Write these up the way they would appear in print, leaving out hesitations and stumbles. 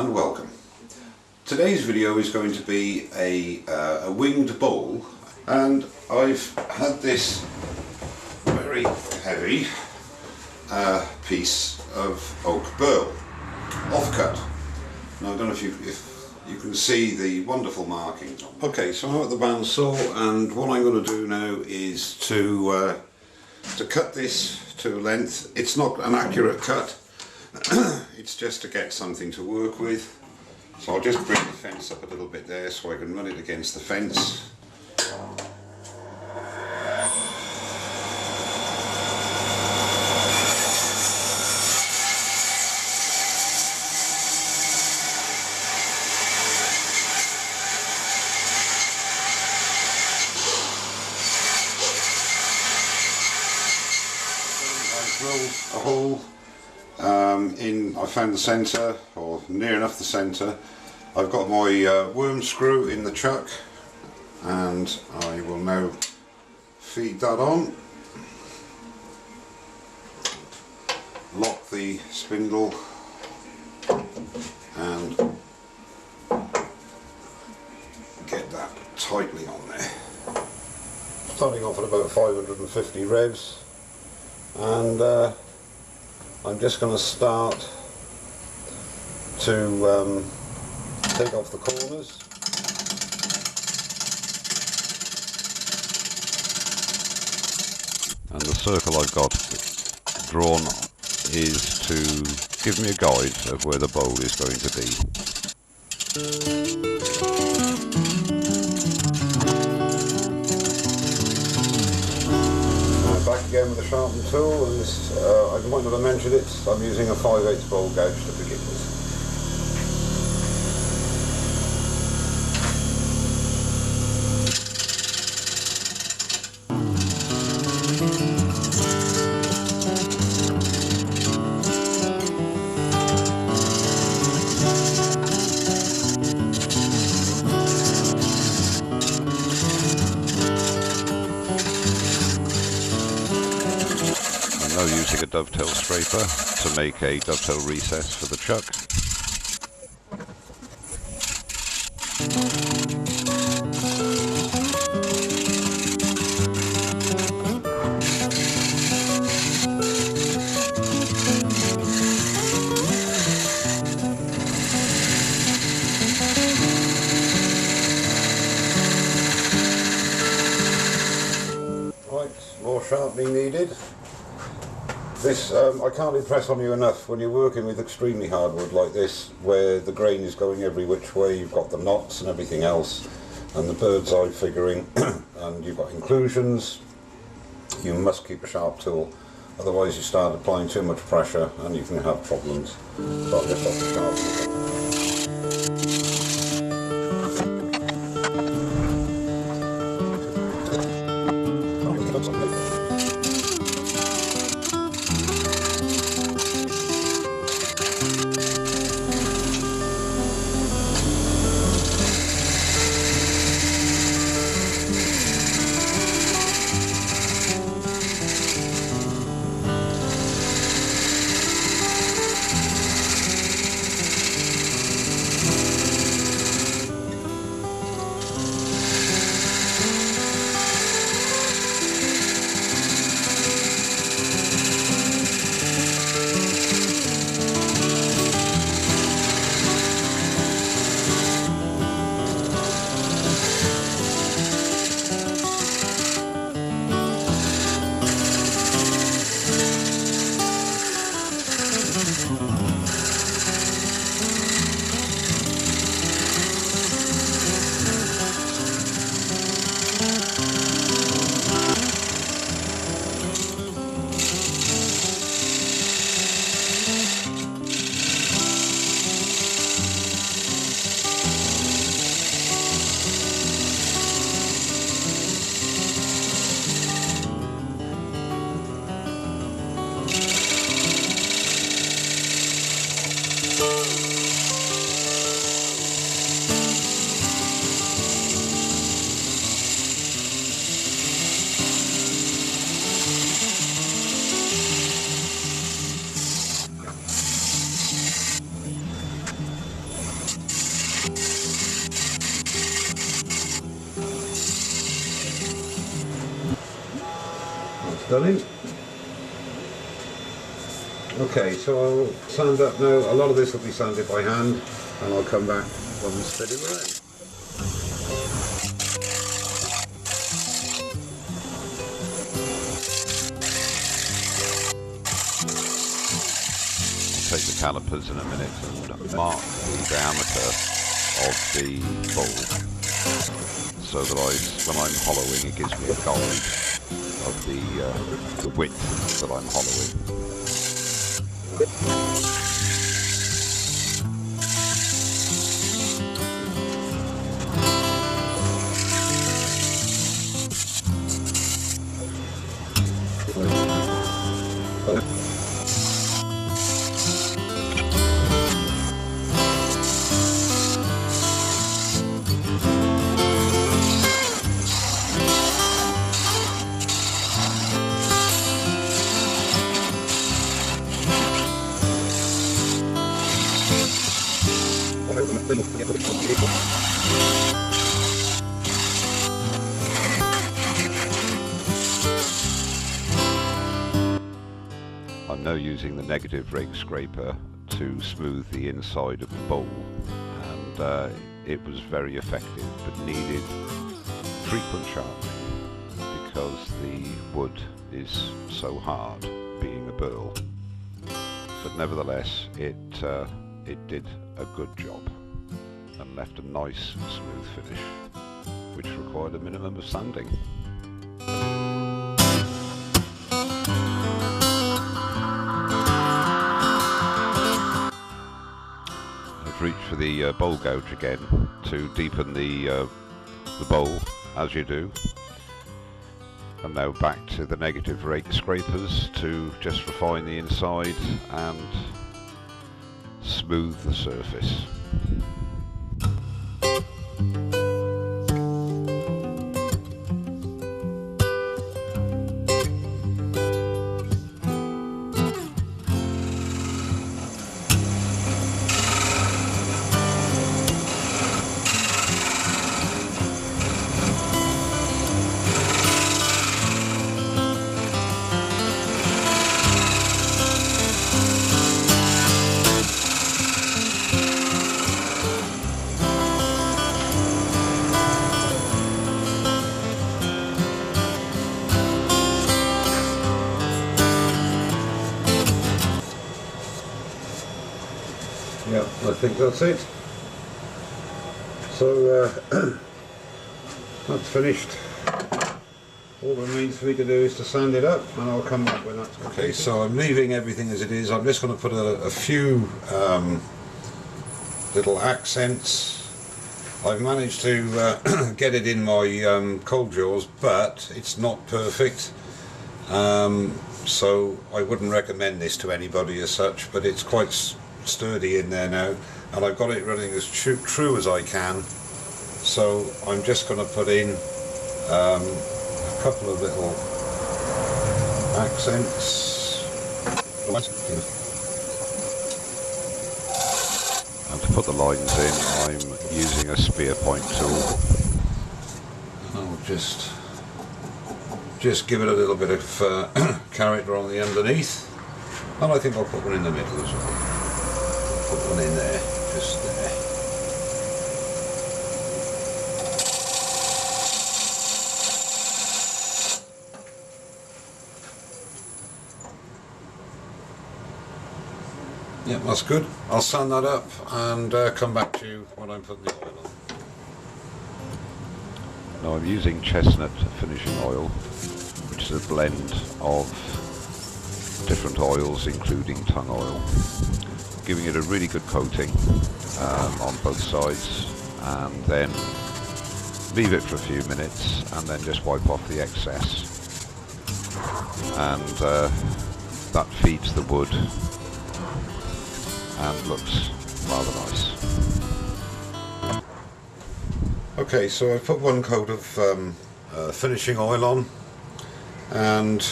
and welcome. Today's video is going to be a winged bowl, and I've had this very heavy piece of Oak Burl offcut. Now I don't know if you can see the wonderful markings on it. Okay, so I'm at the bandsaw, and what I'm going to do now is to cut this to length. It's not an accurate cut, it's just to get something to work with. So I'll just bring the fence up a little bit there so I can run it against the fence. A hole I found the centre, or near enough the centre. I've got my worm screw in the chuck, and I will now feed that on, lock the spindle and get that tightly on there. Starting off at about 550 revs. And I'm just going to start to take off the corners. And the circle I've got drawn is to give me a guide of where the bowl is going to be. Back again with the sharpened tool, and this, I might not have mentioned it, I'm using a 5/8 bowl gouge to begin with. Using a dovetail scraper to make a dovetail recess for the chuck. Right, more sharpening needed. This, I can't impress on you enough, when you're working with extremely hard wood like this, where the grain is going every which way, you've got the knots and everything else, and the bird's eye figuring, and you've got inclusions, you must keep a sharp tool, otherwise you start applying too much pressure and you can have problems. So I'll just have to sharpen it. Done. Okay, so I'll sand up now. A lot of this will be sanded by hand, and I'll come back when we spit it around. Take the calipers in a minute and mark the diameter of the bowl so that when I'm hollowing it gives me a guide of the width that I'm hollowing. I'm now using the negative rake scraper to smooth the inside of the bowl, and it was very effective but needed frequent sharpening because the wood is so hard, being a burl. But nevertheless it did a good job and left a nice smooth finish, which required a minimum of sanding. I've reached for the bowl gouge again to deepen the bowl, as you do. And now back to the negative rake scrapers to just refine the inside and smooth the surface. Yeah, I think that's it. So that's finished. All that remains for me to do is to sand it up, and I'll come back when that's complete. Okay, so I'm leaving everything as it is. I'm just going to put a few little accents. I've managed to get it in my cold jaws, but it's not perfect. So I wouldn't recommend this to anybody as such, but it's quite sturdy in there now, and I've got it running as true as I can. So I'm just going to put in a couple of little accents. And to put the lines in, I'm using a spear point tool. I'll just give it a little bit of character on the underneath, and I think I'll put one in the middle as well. Put one in there, just there. Yeah, that's good. I'll sand that up and come back to you when I'm putting the oil on. Now I'm using chestnut finishing oil, which is a blend of different oils including tung oil, giving it a really good coating on both sides, and then leave it for a few minutes and then just wipe off the excess, and that feeds the wood and looks rather nice. Okay, so I've put one coat of finishing oil on, and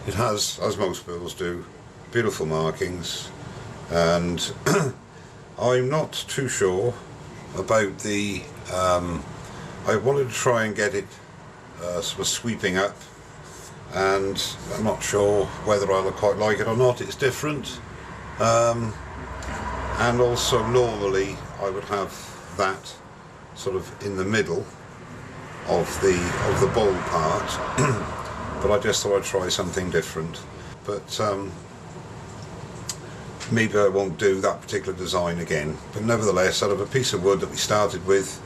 it has, as most burls do, beautiful markings, and I'm not too sure about the I wanted to try and get it sort of sweeping up and I'm not sure whether I'll quite like it or not. It's different, and also normally I would have that sort of in the middle of the bowl part, but I just thought I'd try something different. But maybe I won't do that particular design again, but nevertheless, out of a piece of wood that we started with,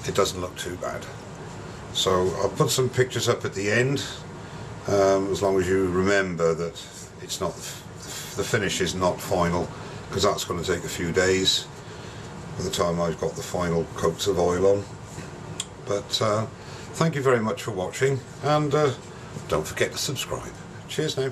it doesn't look too bad. So I'll put some pictures up at the end, as long as you remember that it's not, the finish is not final, because that's going to take a few days by the time I've got the final coats of oil on. But thank you very much for watching, and don't forget to subscribe. Cheers now.